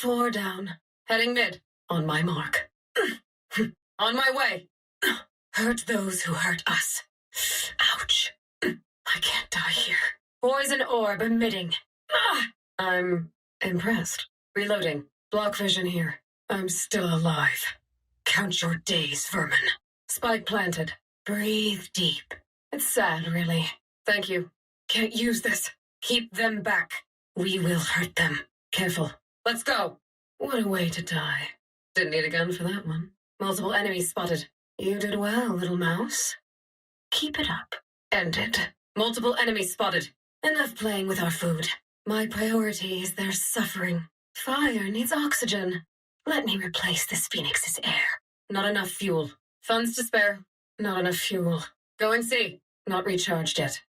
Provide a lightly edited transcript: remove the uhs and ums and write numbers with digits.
4 down. Heading mid. On my mark. On my way. Hurt those who hurt us. Ouch. I can't die here. Poison orb emitting. I'm impressed. Reloading. Block vision here. I'm still alive. Count your days, vermin. Spike planted. Breathe deep. It's sad, really. Thank you. Can't use this. Keep them back. We will hurt them. Careful. Let's go. What a way to die. Didn't need a gun for that one. Multiple enemies spotted. You did well, little mouse. Keep it up. Ended. Multiple enemies spotted. Enough playing with our food. My priority is their suffering. Fire needs oxygen. Let me replace this phoenix's air. Not enough fuel. Funds to spare. Not enough fuel. Going C. Not recharged yet.